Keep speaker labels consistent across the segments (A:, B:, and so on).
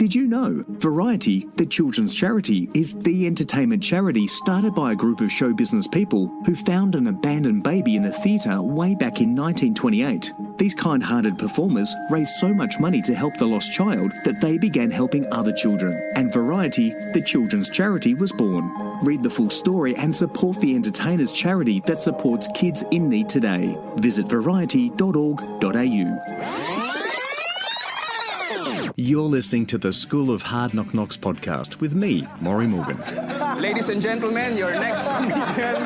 A: Did you know Variety, the children's charity, is the entertainment charity started by a group of show business people who found an abandoned baby in a theatre way back in 1928. These kind-hearted performers raised so much money to help the lost child that they began helping other children, and Variety, the children's charity, was born. Read the full story and support the entertainers charity that supports kids in need today. Visit variety.org.au. You're listening to the School of Hard Knock Knocks podcast with me, Maury Morgan.
B: Ladies and gentlemen, your next comedian.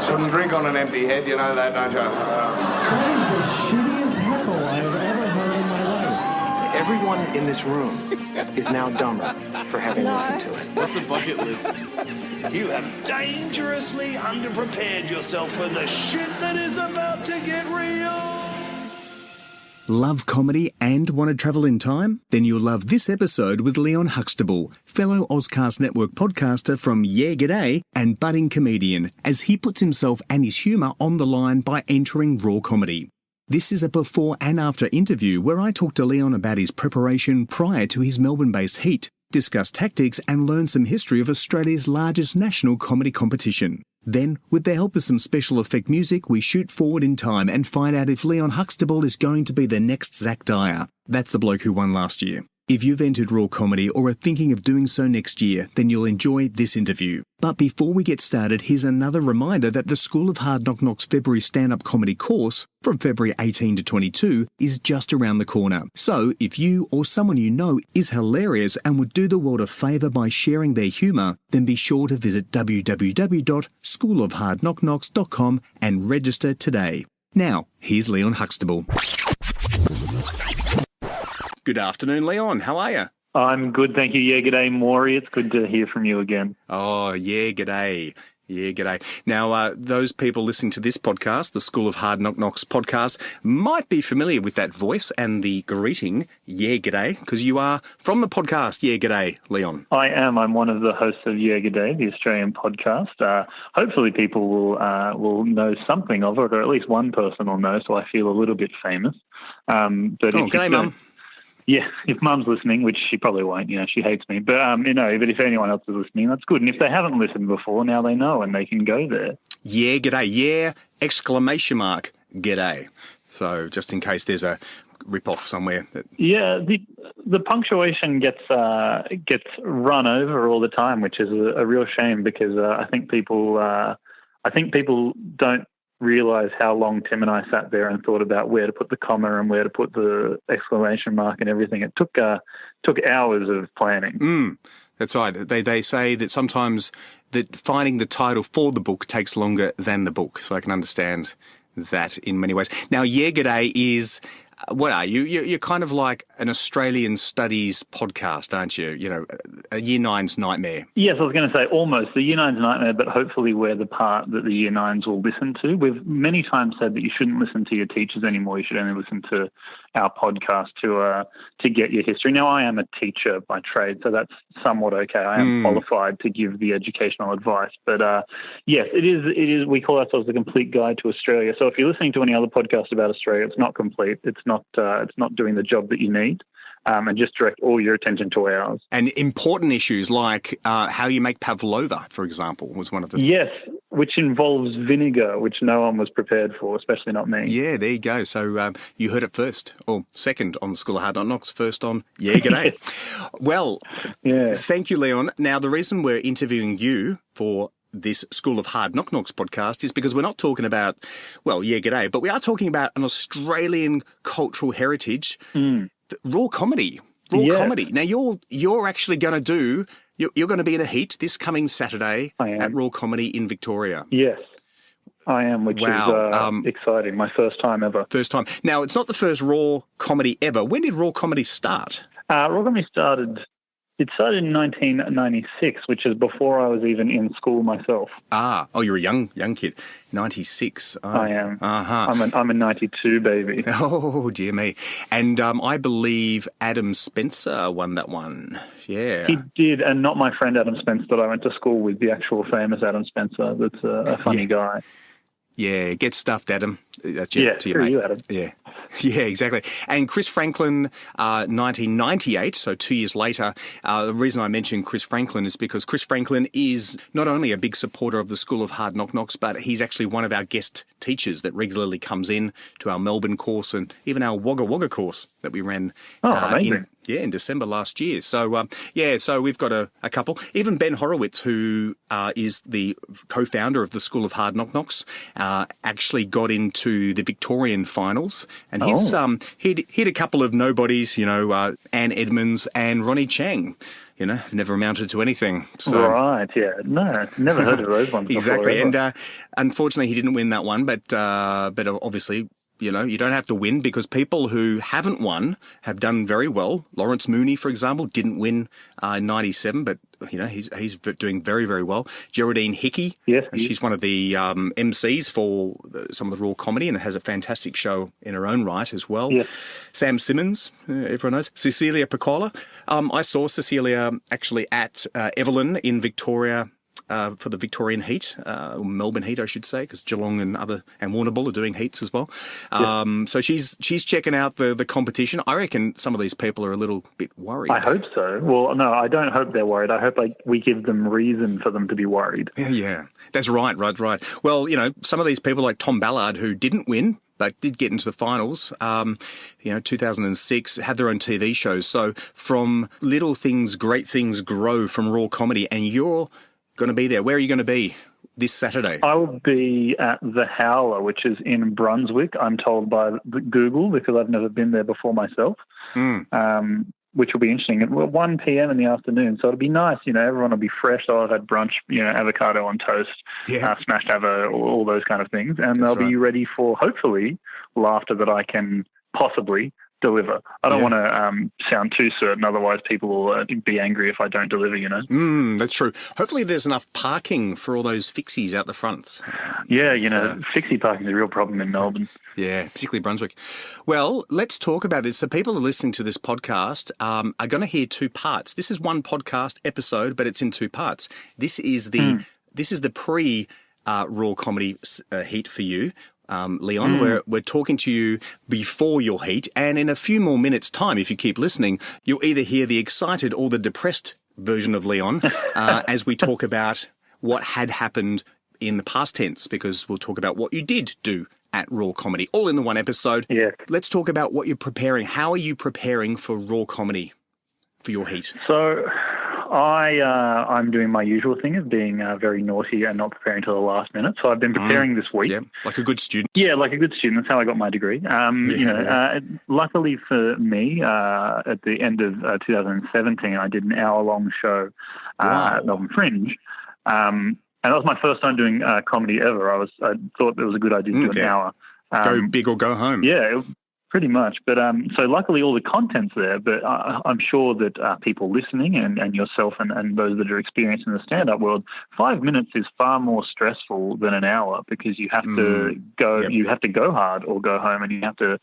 C: Shouldn't drink on an empty head, you know that, don't you?
D: That is the shittiest heckle I have ever heard in my life.
E: Everyone in this room is now dumber for having listened to it.
F: What's a bucket list?
G: You have dangerously underprepared yourself for the shit that is about to get real.
A: Love comedy and want to travel in time? Then you'll love this episode with Leon Huxtable, fellow Auscast Network podcaster from Yeah G'day and budding comedian, as he puts himself and his humour on the line by entering raw comedy. This is a before and after interview where I talk to Leon about his preparation prior to his Melbourne-based heat, discuss tactics and learn some history of Australia's largest national comedy competition. Then, with the help of some special effect music, we shoot forward in time and find out if Leon Huxtable is going to be the next Zack Dyer. That's the bloke who won last year. If you've entered raw comedy or are thinking of doing so next year, then you'll enjoy this interview. But before we get started, here's another reminder that the School of Hard Knock Knocks February stand-up comedy course, from February 18 to 22, is just around the corner. So, if you or someone you know is hilarious and would do the world a favour by sharing their humour, then be sure to visit www.schoolofhardknockknocks.com and register today. Now, here's Leon Huxtable. Good afternoon, Leon. How are you?
H: I'm good, thank you. Yeah, g'day, Maury. It's good to hear from you again.
A: Oh, yeah, g'day. Yeah, g'day. Now, those people listening to this podcast, the School of Hard Knock Knocks podcast, might be familiar with that voice and the greeting, yeah, g'day, because you are from the podcast, yeah, g'day, Leon.
H: I am. I'm one of the hosts of Yeah, G'day, the Australian podcast. Hopefully people will know something of it, or at least one person will know, so I feel a little bit famous.
A: G'day, Mum.
H: Yeah, if Mum's listening, which she probably won't, she hates me. But, but if anyone else is listening, that's good. And if they haven't listened before, now they know and they can go there.
A: Yeah, g'day. Yeah, exclamation mark, g'day. So just in case there's a rip-off somewhere.
H: Yeah, the punctuation gets run over all the time, which is a real shame because I think people don't realise how long Tim and I sat there and thought about where to put the comma and where to put the exclamation mark and everything. It took hours of planning.
A: That's right. They say that sometimes that finding the title for the book takes longer than the book, so I can understand that in many ways. Now, Yeah G'day is... What are you? You're kind of like an Australian studies podcast, aren't you? A Year 9's nightmare.
H: Yes, I was going to say almost the Year 9's nightmare, but hopefully we're the part that the Year 9's will listen to. We've many times said that you shouldn't listen to your teachers anymore. You should only listen to our podcast to get your history. Now, I am a teacher by trade, so that's somewhat okay. I am qualified to give the educational advice. But yes, it is. We call ourselves the Complete Guide to Australia. So if you're listening to any other podcast about Australia, it's not complete. It's not doing the job that you need. And just direct all your attention to ours.
A: And important issues like how you make pavlova, for example, was one of the...
H: Yes, which involves vinegar, which no one was prepared for, especially not me.
A: Yeah, there you go. So you heard it first, or second on the School of Hard Knock Knocks, first on Yeah G'day. Well, Thank you, Leon. Now, the reason we're interviewing you for this School of Hard Knock Knocks podcast is because we're not talking about, Yeah G'day, but we are talking about an Australian cultural heritage, raw comedy. Comedy. Now, you're actually going to do... You're going to be in a heat this coming Saturday at Raw Comedy in Victoria.
H: Yes, I am, which is exciting. My first time ever.
A: First time. Now, it's not the first Raw Comedy ever. When did Raw Comedy start?
H: Raw Comedy started in 1996, which is before I was even in school myself.
A: You're a young kid. 96.
H: I am.
A: Uh-huh.
H: I'm a 92 baby.
A: Oh, dear me. And I believe Adam Spencer won that one. Yeah.
H: He did, and not my friend Adam Spencer that I went to school with, the actual famous Adam Spencer. That's a funny guy.
A: Yeah, get stuffed, Adam. That's
H: Yeah,
A: to your
H: screw
A: mate.
H: you, Adam.
A: Yeah. Yeah, exactly. And Chris Franklin, 1998, so 2 years later. The reason I mention Chris Franklin is because Chris Franklin is not only a big supporter of the School of Hard Knock Knocks, but he's actually one of our guest teachers that regularly comes in to our Melbourne course and even our Wagga Wagga course that we ran
H: amazing.
A: in December last year. So, so we've got a couple. Even Ben Horowitz, who is the co-founder of the School of Hard Knock Knocks, actually got into the Victorian finals. And he'd hit a couple of nobodies, Anne Edmonds and Ronnie Chang. Never amounted to anything. So.
H: Right, yeah. No, never heard of those ones before.
A: Exactly. And unfortunately, he didn't win that one. But obviously, you don't have to win because people who haven't won have done very well. Lawrence Mooney, for example, didn't win in 97, but, he's doing very, very well. Geraldine Hickey,
H: yes,
A: she's one of the MCs for some of the Raw Comedy and has a fantastic show in her own right as well.
H: Yes. Sam
A: Simmons, everyone knows. Cecilia Piccola. I saw Cecilia actually at Evelyn in Victoria for the Victorian heat, Melbourne heat, I should say, because Geelong and Warrnambool are doing heats as well. So she's checking out the competition. I reckon some of these people are a little bit worried.
H: I hope so. Well, no, I don't hope they're worried. I hope we give them reason for them to be worried.
A: Yeah. That's right. Well, some of these people like Tom Ballard, who didn't win, but did get into the finals, 2006, had their own TV shows. So from little things, great things grow from Raw Comedy, and you're going to be there. Where are you going to be this Saturday?
H: I will be at the Howler, which is in Brunswick, I'm told by Google, because I've never been there before myself, which will be interesting. At 1 p.m. in the afternoon, so it'll be nice. Everyone will be fresh. I'll have had brunch, avocado on toast, smashed avo, all those kind of things, and they'll be ready for, hopefully, laughter that I can possibly deliver. I don't want to sound too certain, otherwise people will be angry if I don't deliver,
A: That's true. Hopefully there's enough parking for all those fixies out the front.
H: Yeah, fixie parking is a real problem in Melbourne.
A: Yeah, particularly Brunswick. Well, let's talk about this. So people who are listening to this podcast are going to hear two parts. This is one podcast episode, but it's in two parts. This is the pre Raw Comedy heat for you. Leon, we're talking to you before your heat, and in a few more minutes' time, if you keep listening, you'll either hear the excited or the depressed version of Leon as we talk about what had happened in the past tense, because we'll talk about what you did do at Raw Comedy, all in the one episode.
H: Yeah.
A: Let's talk about what you're preparing. How are you preparing for Raw Comedy for your heat?
H: So I'm doing my usual thing of being very naughty and not preparing till the last minute. So I've been preparing this week.
A: Yeah, like a good student.
H: Yeah, like a good student. That's how I got my degree. Luckily for me, at the end of 2017, I did an hour-long show at Melbourne Fringe. And that was my first time doing comedy ever. I thought it was a good idea to do an hour.
A: Go big or go home.
H: Yeah, pretty much. But so luckily all the content's there, but I'm sure that people listening and yourself and those that are experienced in the stand-up world, 5 minutes is far more stressful than an hour, because you have to go, you have to go hard or go home, and you have to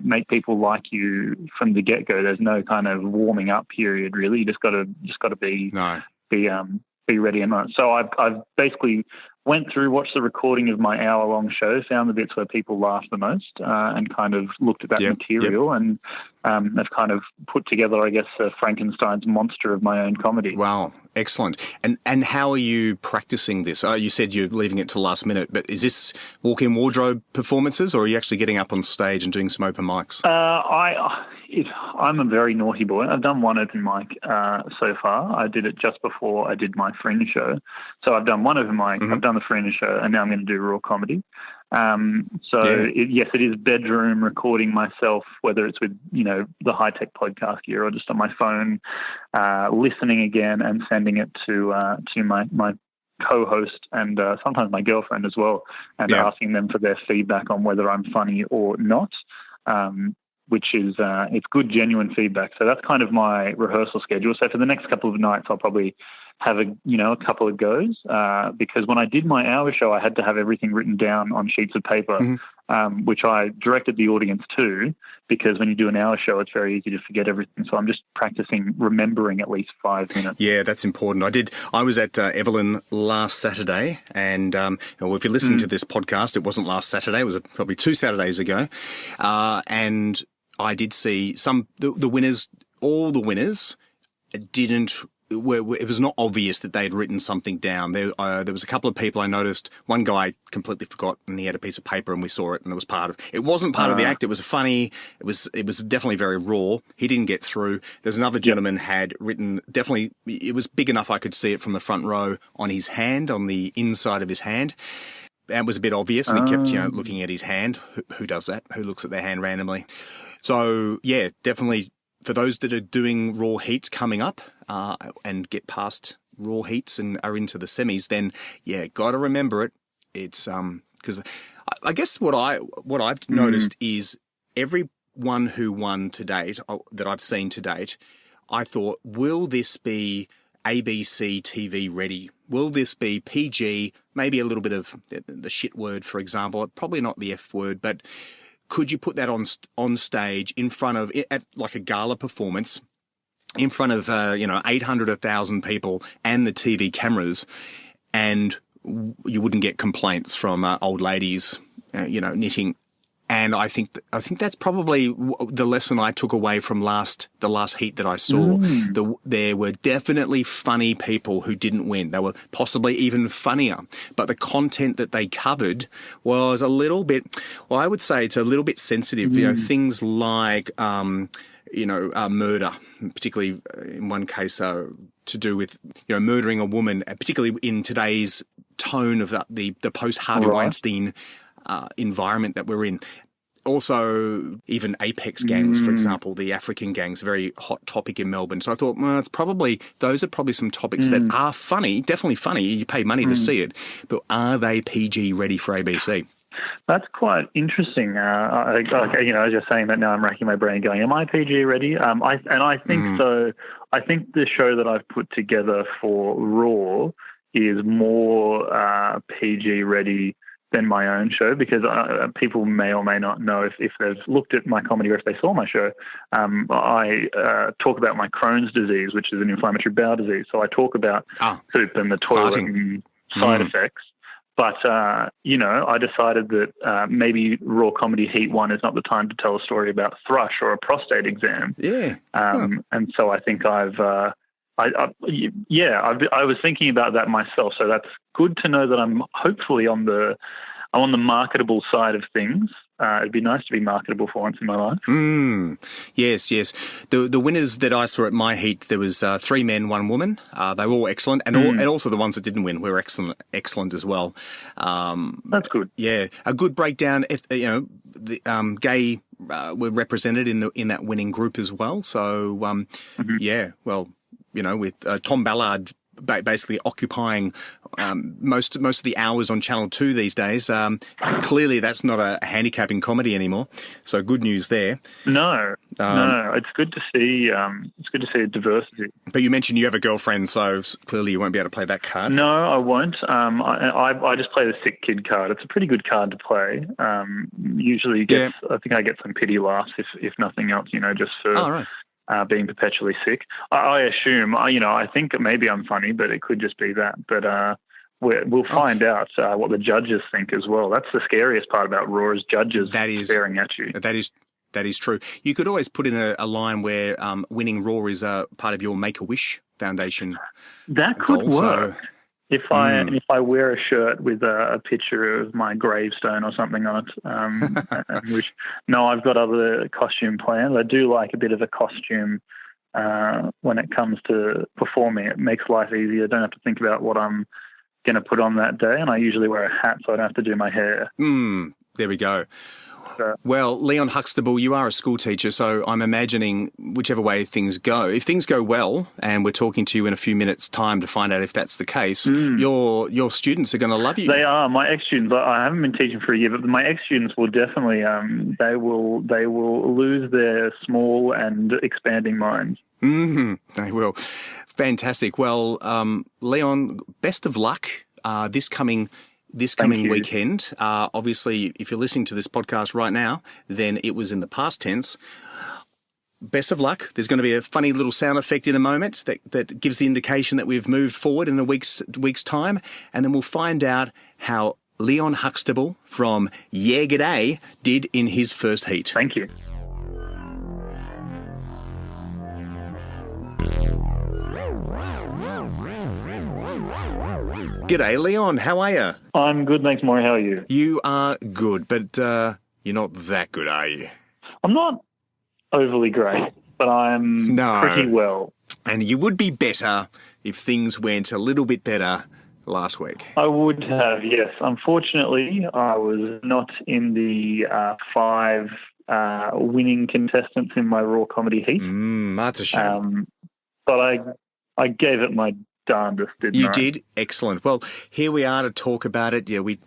H: make people like you from the get-go. There's no kind of warming up period, really. You just got to be ready and on. So I've basically went through, watched the recording of my hour-long show, found the bits where people laughed the most, and kind of looked at that material and have kind of put together, I guess, Frankenstein's monster of my own comedy.
A: Wow, excellent. And how are you practicing this? You said you're leaving it to last minute, but is this walk-in wardrobe performances, or are you actually getting up on stage and doing some open mics?
H: I'm a very naughty boy. I've done one open mic so far. I did it just before I did my Fringe show. So I've done one open mic, I've done the Fringe show, and now I'm going to do Raw Comedy. It is bedroom recording myself, whether it's with, the high-tech podcast gear or just on my phone, listening again and sending it to my co-host and sometimes my girlfriend as well, and asking them for their feedback on whether I'm funny or not. Which is it's good, genuine feedback. So that's kind of my rehearsal schedule. So for the next couple of nights, I'll probably have a couple of goes, because when I did my hour show, I had to have everything written down on sheets of paper which I directed the audience to, because when you do an hour show, it's very easy to forget everything. So I'm just practicing remembering at least 5 minutes.
A: Yeah, that's important. I was at Evelyn last Saturday, and if you listen to this podcast, it wasn't last Saturday. It was probably 2 Saturdays ago. And I did see the winners, all the winners didn't... it was not obvious that they'd written something down. There was a couple of people I noticed. One guy completely forgot, and he had a piece of paper, and we saw it, and it was part of. It wasn't part of the act. It was funny. It was definitely very raw. He didn't get through. There's another gentleman had written. Definitely, it was big enough I could see it from the front row on his hand, on the inside of his hand. That was a bit obvious, and he kept looking at his hand. Who does that? Who looks at their hand randomly? So yeah, definitely. For those that are doing raw heats coming up and get past raw heats and are into the semis, then yeah, got to remember it. It's because I guess what I've noticed is everyone who won to date that I've seen to date, I thought, will this be ABC TV ready? Will this be PG? Maybe a little bit of the shit word, for example. Probably not the F word, but. Could you put that on stage in front of, at like a gala performance, in front of 800, 1,000 people and the TV cameras, and you wouldn't get complaints from old ladies, knitting. And I think that's probably the lesson I took away from the last heat that I saw. There were definitely funny people who didn't win. They were possibly even funnier. But the content that they covered was a little bit, well, I would say it's a little bit sensitive. Things like, murder, particularly in one case to do with, murdering a woman, particularly in today's tone of the post-Harvey Weinstein environment that we're in. Also, even Apex gangs, for example, the African gangs, very hot topic in Melbourne. So I thought, well, those are probably some topics that are funny, definitely funny. You pay money to see it, but are they PG ready for ABC?
H: That's quite interesting. As you're saying that now, I'm racking my brain, going, "Am I PG ready?" I think so. I think the show that I've put together for Raw is more PG ready than my own show, because people may or may not know if they've looked at my comedy or if they saw my show. I talk about my Crohn's disease, which is an inflammatory bowel disease. So I talk about poop and the toilet and side effects. But, I decided that maybe Raw Comedy Heat 1 is not the time to tell a story about thrush or a prostate exam. Yeah. And so I think I was thinking about that myself. So that's good to know that I'm hopefully on the marketable side of things. It'd be nice to be marketable for once in my life.
A: Yes. The winners that I saw at my heat, there was 3 men, 1 woman. They were all excellent, and also the ones that didn't win were excellent as well.
H: That's good.
A: Yeah, a good breakdown. The gay were represented in that winning group as well. So with Tom Ballard basically occupying most of the hours on Channel 2 these days. Clearly, that's not a handicapping comedy anymore. So good news there.
H: No. It's good to see. It's good to see diversity.
A: But you mentioned you have a girlfriend, so clearly you won't be able to play that card.
H: No, I won't. I just play the sick kid card. It's a pretty good card to play. Usually, I think I get some pity laughs if nothing else. Just for. Oh, right. Being perpetually sick. I assume, I think maybe I'm funny, but it could just be that. But we'll find out what the judges think as well. That's the scariest part about Raw, is judges staring at you.
A: That is true. You could always put in a line where winning Raw is part of your Make-A-Wish Foundation.
H: That could work. So, if I wear a shirt with a picture of my gravestone or something on it, I've got other costume plans. I do like a bit of a costume when it comes to performing. It makes life easier. I don't have to think about what I'm going to put on that day, and I usually wear a hat so I don't have to do my hair.
A: There we go. Well, Leon Huxtable, you are a school teacher, so I'm imagining whichever way things go, if things go well, and we're talking to you in a few minutes' time to find out if that's the case, your students are going to love you.
H: They are. My ex-students, I haven't been teaching for a year, but my ex-students will definitely, they will lose their small and expanding minds.
A: They will. Fantastic. Well, Leon, best of luck this coming this coming weekend. Obviously, if you're listening to this podcast right now, then it was in the past tense. Best of luck. There's going to be a funny little sound effect in a moment that gives the indication that we've moved forward in a week's time, and then we'll find out how Leon Huxtable from Yeah G'day did in his first heat.
H: Thank you.
A: G'day, Leon. How are you?
H: I'm good, thanks, Maury. How are you?
A: You are good, but you're not that good, are you?
H: I'm not overly great, but I'm pretty well.
A: And you would be better if things went a little bit better last week.
H: I would have, yes. Unfortunately, I was not in the 5 winning contestants in my Raw Comedy heat.
C: That's a shame.
H: But I gave it my darndest, didn't I?
A: You did? Excellent. Well, here we are to talk about it. Yeah, we've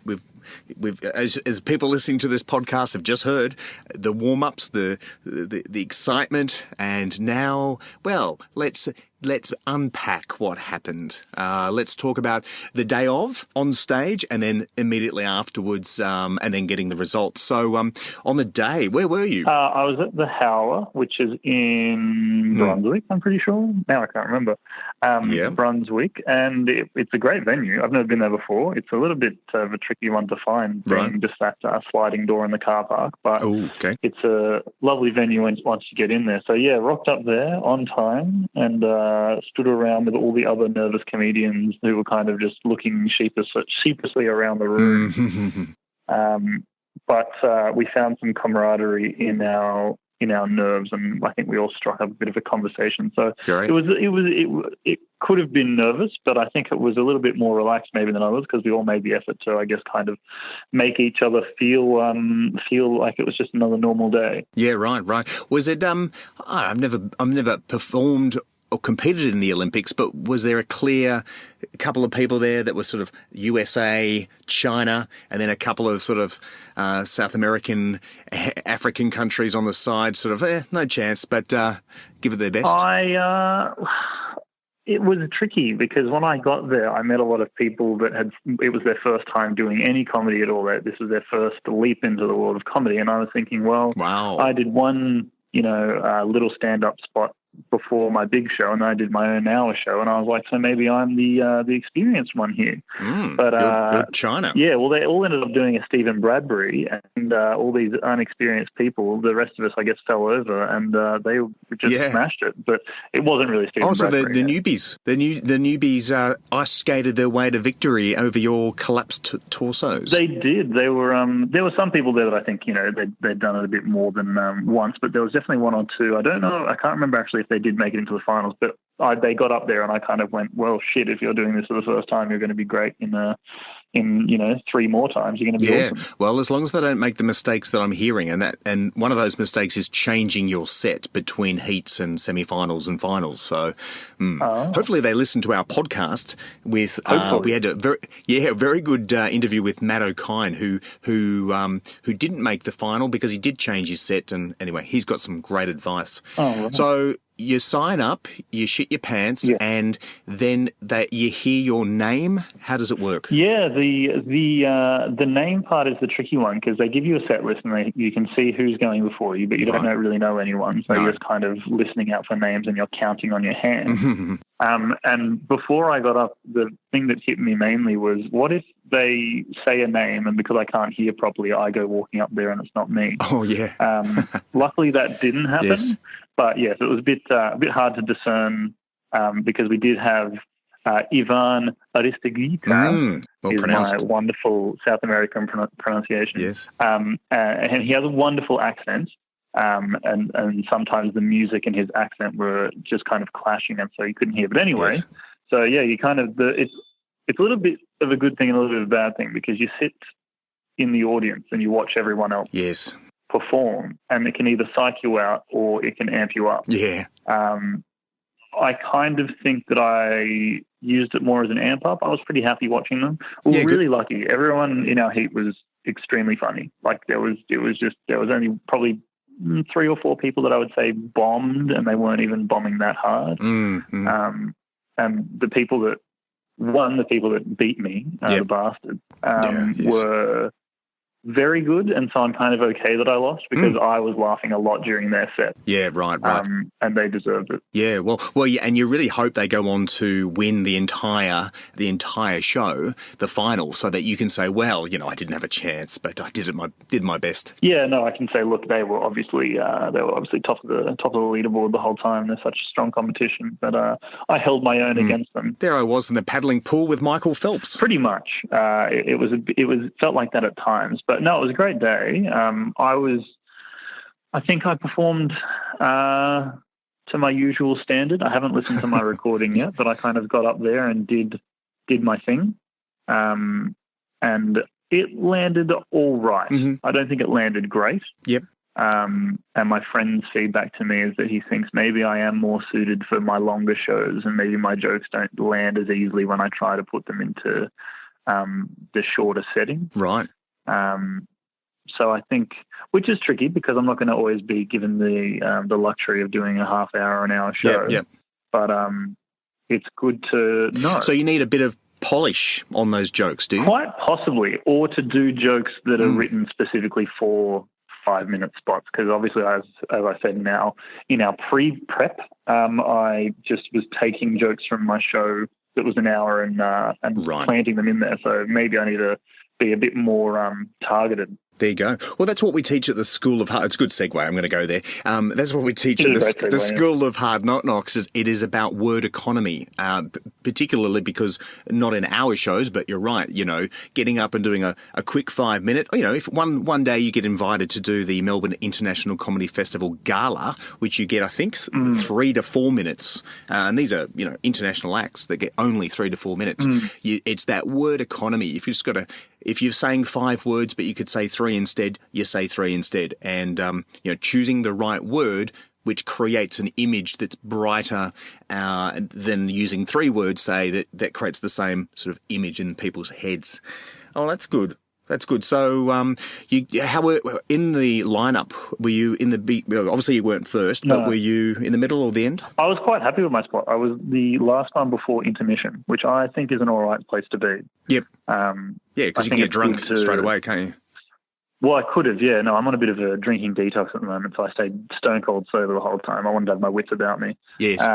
A: as people listening to this podcast have just heard, the warm-ups, the excitement, and now, well, let's unpack what happened. Let's talk about the day of on stage, and then immediately afterwards, and then getting the results. So, on the day, where were you?
H: I was at the Howler, which is in Brunswick, I'm pretty sure. Now I can't remember. Brunswick, and it's a great venue. I've never been there before. It's a little bit of a tricky one to find, being just that sliding door in the car park. But it's a lovely venue once you get in there. So, yeah, rocked up there on time and stood around with all the other nervous comedians who were kind of just looking sheepishly around the room. But we found some camaraderie in our nerves, and I think we all struck up a bit of a conversation. So it could have been nervous, but I think it was a little bit more relaxed maybe than others, because we all made the effort to, I guess, kind of make each other feel like it was just another normal day.
A: Yeah, right. Was it? I've never performed or competed in the Olympics, but was there a clear couple of people there that were sort of USA, China, and then a couple of sort of South American, African countries on the side, sort of, no chance, but give it their best?
H: It was tricky, because when I got there, I met a lot of people that it was their first time doing any comedy at all. This was their first leap into the world of comedy, and I was thinking, well, wow. I did one, little stand-up spot before my big show, and I did my own hour show, and I was like, so maybe I'm the experienced one here. But
A: you're China.
H: Yeah, well, they all ended up doing a Stephen Bradbury, and all these unexperienced people, the rest of us, I guess, fell over, and they just smashed it. But it wasn't really Stephen Bradbury.
A: Oh, so the newbies, the newbies ice skated their way to victory over your collapsed torsos.
H: They did. They were. There were some people there that I think they'd done it a bit more than once, but there was definitely one or two. I don't know. I can't remember actually if they did make it into the finals, but they got up there, and I kind of went, well, shit, if you're doing this for the first time, you're going to be great in 3 more times. You're going to be awesome. Well,
A: as long as they don't make the mistakes that I'm hearing, and one of those mistakes is changing your set between heats and semi-finals and finals. So hopefully they listen to our podcast with we had a very good interview with Matt O'Kine, who didn't make the final because he did change his set, and anyway, he's got some great advice. So you sign up, you shit your pants, and then you hear your name. How does it work?
H: Yeah, the name part is the tricky one, because they give you a set list and you can see who's going before you, but you don't really know anyone. So you're just kind of listening out for names, and you're counting on your hands. And before I got up, the thing that hit me mainly was, what if they say a name, and because I can't hear properly, I go walking up there and it's not me?
A: Oh, yeah.
H: Luckily, that didn't happen. Yes. But yes, it was a bit hard to discern, because we did have Ivan Aristeguieta, is my wonderful South American pronunciation.
A: Yes.
H: And he has a wonderul accent, and sometimes the music and his accent were just kind of clashing, and so you couldn't hear. But anyway, so yeah, you kind of it's a little bit of a good thing and a little bit of a bad thing, because you sit in the audience and you watch everyone else.
A: Yes.
H: Perform, and it can either psych you out or it can amp you up.
A: Yeah.
H: I kind of think that I used it more as an amp up. I was pretty happy watching them. We were really lucky. Everyone in our heat was extremely funny. Like there was only probably 3 or 4 people that I would say bombed, and they weren't even bombing that hard. And the people that the people that beat me, the bastards, were very good, and so I'm kind of okay that I lost because I was laughing a lot during their set.
A: Yeah, right.
H: And they deserved it.
A: Yeah, well, yeah, and you really hope they go on to win the entire show, the final, so that you can say, well, I didn't have a chance, but I did my best.
H: Yeah, no, I can say, look, they were obviously top of the leaderboard the whole time. They're such a strong competition, but I held my own against them.
A: There I was in the paddling pool with Michael Phelps.
H: Pretty much, it felt like that at times. But no, it was a great day. I think I performed to my usual standard. I haven't listened to my recording yet, but I kind of got up there and did my thing. And it landed all right. I don't think it landed great.
A: Yep.
H: And my friend's feedback to me is that he thinks maybe I am more suited for my longer shows, and maybe my jokes don't land as easily when I try to put them into the shorter setting.
A: Right.
H: So I think, which is tricky because I'm not going to always be given the luxury of doing a half hour, an hour show.
A: Yep.
H: But it's good to know.
A: So you need a bit of polish on those jokes, do you?
H: Quite possibly, or to do jokes that are written specifically for 5-minute spots, because obviously, as I said, now in our pre-prep, I just was taking jokes from my show that was an hour and planting them in there. So maybe I need to be a bit more targeted.
A: There you go. Well, that's what we teach at the School of Hard. It's a good segue. I'm going to go there. That's what we teach at the School of Hard Knocks. It is about word economy, particularly because not in our shows, but you're right. Getting up and doing a quick 5-minute. If one day you get invited to do the Melbourne International Comedy Festival Gala, which you get, I think, 3 to 4 minutes, and these are international acts that get only 3 to 4 minutes. It's that word economy. If you're saying 5 words, but you could say 3 instead, you say 3 instead. And, choosing the right word, which creates an image that's brighter than using 3 words, say, that creates the same sort of image in people's heads. Oh, that's good. That's good. So, how were in the lineup? Were you in the obviously you weren't first, but were you in the middle or the end?
H: I was quite happy with my spot. I was the last one before intermission, which I think is an all right place to be.
A: Yep. Because you can get drunk straight away, can't you?
H: Well, I could have, yeah. No, I'm on a bit of a drinking detox at the moment, so I stayed stone cold sober the whole time. I wanted to have my wits about me.
A: Yes.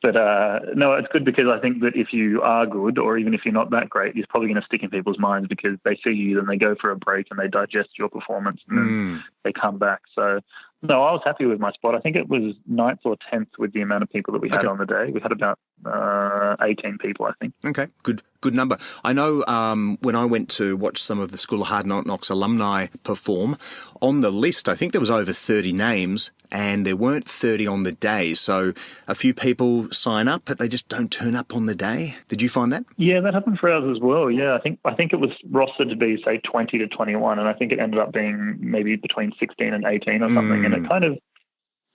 H: But no, it's good because I think that if you are good, or even if you're not that great, it's probably going to stick in people's minds because they see you, then they go for a break and they digest your performance and then they come back. So, no, I was happy with my spot. I think it was 9th or 10th with the amount of people that we had on the day. We had about 18 people, I think.
A: Okay, good number. I know when I went to watch some of the School of Hard Knocks alumni perform, on the list, I think there was over 30 names, and there weren't 30 on the day. So a few people sign up, but they just don't turn up on the day. Did you find that?
H: Yeah, that happened for us as well. Yeah, I think it was rostered to be, say, 20 to 21, and I think it ended up being maybe between 16 and 18 or something. And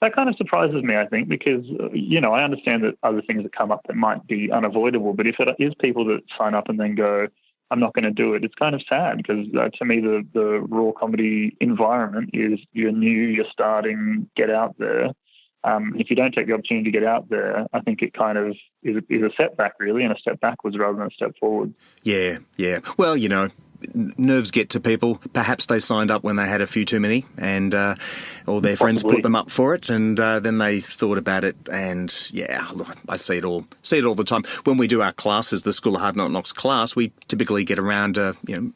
H: that kind of surprises me, I think, because, I understand that other things that come up that might be unavoidable, but if it is people that sign up and then go, I'm not going to do it, it's kind of sad because to me the raw comedy environment is you're new, you're starting, get out there. If you don't take the opportunity to get out there, I think it kind of is a setback, really, and a step backwards rather than a step forward.
A: Yeah. Well, nerves get to people. Perhaps they signed up when they had a few too many, and or their friends put them up for it, and then they thought about it. And yeah, I see it all the time. When we do our classes, the School of Hard Knocks class, we typically get around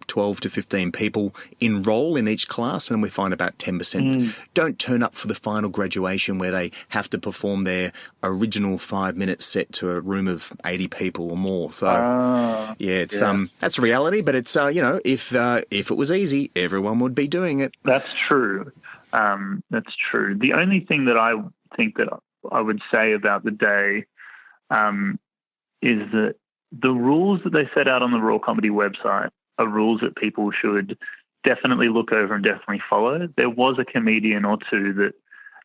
A: 12 to 15 people enroll in each class, and we find about 10% don't turn up for the final graduation where they have to perform their original 5-minute set to a room of 80 people or more. So that's reality, but it's if it was easy, everyone would be doing it.
H: That's true. That's true. The only thing that I think that I would say about the day is that the rules that they set out on the Raw Comedy website are rules that people should definitely look over and definitely follow. There was a comedian or two that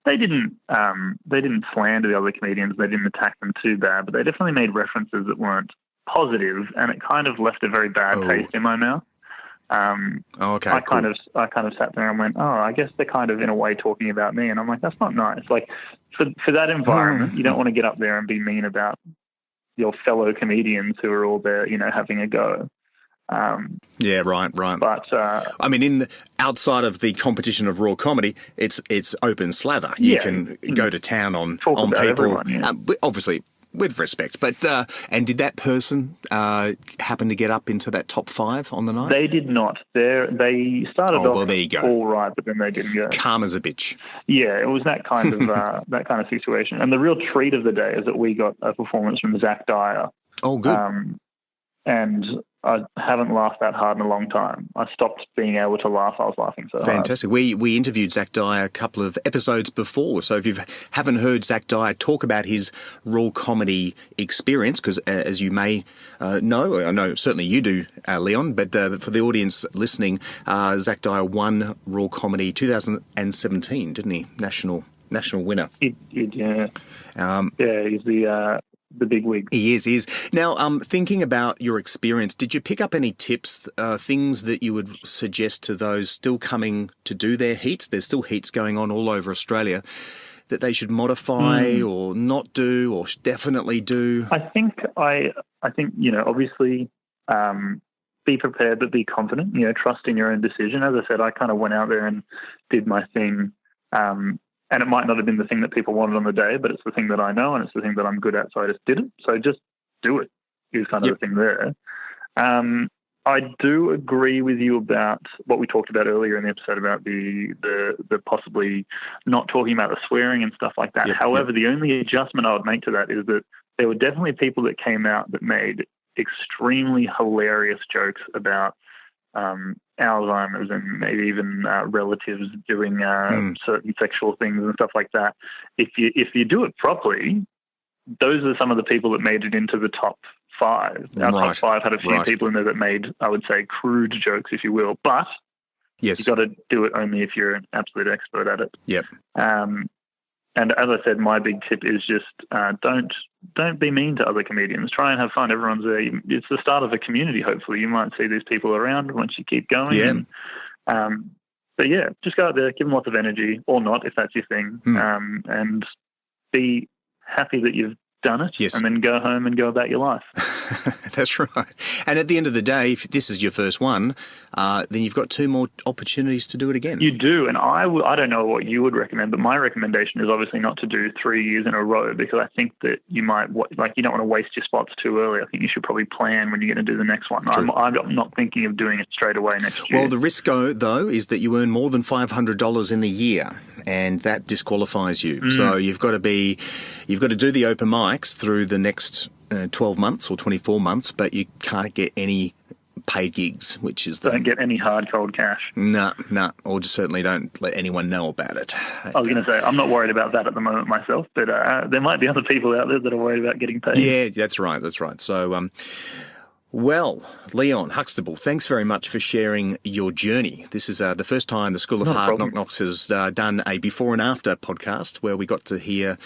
H: they didn't slander the other comedians, they didn't attack them too bad, but they definitely made references that weren't positive, and it kind of left a very bad taste in my mouth.
A: Okay.
H: I kind of sat there and went, I guess they're kind of in a way talking about me, and I'm like, that's not nice. Like for that environment, you don't want to get up there and be mean about your fellow comedians who are all there, having a go.
A: Yeah, right.
H: But
A: I mean, outside of the competition of raw comedy, it's open slather. You can go to town on
H: about
A: people,
H: everyone,
A: but obviously with respect. But and did that person happen to get up into that top 5 on the night?
H: They did not. They started off
A: well, there you go.
H: all right, but then they didn't go.
A: Calm as a bitch.
H: Yeah, it was that kind of that kind of situation. And the real treat of the day is that we got a performance from Zack Dyer.
A: Oh, good.
H: And I haven't laughed that hard in a long time. I stopped being able to laugh. I was laughing so hard.
A: Fantastic. We interviewed Zack Dyer a couple of episodes before, so if you haven't heard Zack Dyer talk about his raw comedy experience, because as you may know, I know certainly you do, Leon, but for the audience listening, Zack Dyer won Raw Comedy 2017, didn't he? National winner.
H: He did, yeah. He's the big wig.
A: He is. Now, thinking about your experience, did you pick up any tips, things that you would suggest to those still coming to do their heats? There's still heats going on all over Australia that they should modify or not do or definitely do?
H: I think obviously be prepared but be confident, trust in your own decision. As I said, I kind of went out there and did my thing. And it might not have been the thing that people wanted on the day, but it's the thing that I know and it's the thing that I'm good at, so I just did it. So just do it is kind of the thing there. I do agree with you about what we talked about earlier in the episode about the possibly not talking about the swearing and stuff like that. However, the only adjustment I would make to that is that there were definitely people that came out that made extremely hilarious jokes about Alzheimer's and maybe even relatives doing certain sexual things and stuff like that. If you do it properly, those are some of the people that made it into the top 5. Our top 5 had a few people in there that made, I would say, crude jokes, if you will. But you got to do it only if you're an absolute expert at it.
A: Yep.
H: And as I said, my big tip is just don't be mean to other comedians. Try and have fun. Everyone's there. It's the start of a community, hopefully. You might see these people around once you keep going.
A: Yeah.
H: But yeah, just go out there, give them lots of energy, or not, if that's your thing, and be happy that you've done it, and then go home and go about your life.
A: That's right. And at the end of the day, if this is your first one, then you've got 2 more opportunities to do it again.
H: You do, and I don't know what you would recommend, but my recommendation is obviously not to do 3 years in a row, because I think that you might, you don't want to waste your spots too early. I think you should probably plan when you're going to do the next one. I'm not thinking of doing it straight away next year.
A: Well, the risk, though, is that you earn more than $500 in the year, and that disqualifies you. So you've got to do the open mics through the next 12 months or 24 months, but you can't get any paid gigs, which is
H: don't get any hard cold cash.
A: No, or just certainly don't let anyone know about it.
H: I was going to say, I'm not worried about that at the moment myself, but there might be other people out there that are worried about getting paid.
A: Yeah, that's right. So, well, Leon Huxtable, thanks very much for sharing your journey. This is the first time the School of Hard Knock Knocks has done a before and after podcast where we got to hear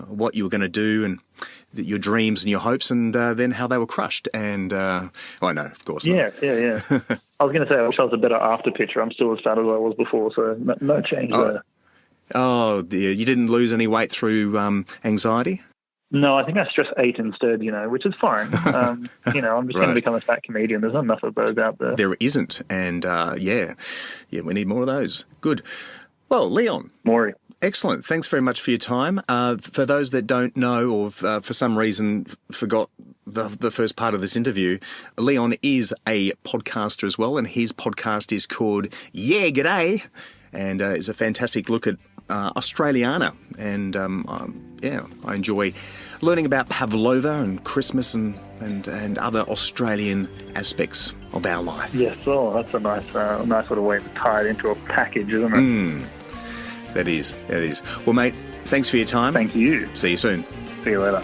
A: what you were going to do and your dreams and your hopes, and then how they were crushed. And I know, of course.
H: Yeah. I was going to say, I wish I was a better after pitcher. I'm still as fat as I was before, so no change there. Oh, dear. You didn't lose any weight through anxiety? No, I think I stress 8 instead, which is fine. I'm just going to become a fat comedian. There's not enough of those out there. There isn't. And, we need more of those. Good. Well, Leon. Maury. Excellent. Thanks very much for your time. For those that don't know or for some reason forgot the first part of this interview, Leon is a podcaster as well, and his podcast is called Yeah G'day, and is a fantastic look at Australiana. And, I enjoy learning about pavlova and Christmas and other Australian aspects of our life. Yes, that's a nice sort of way to tie it into a package, isn't it? That is. Well, mate, thanks for your time. Thank you. See you soon. See you later.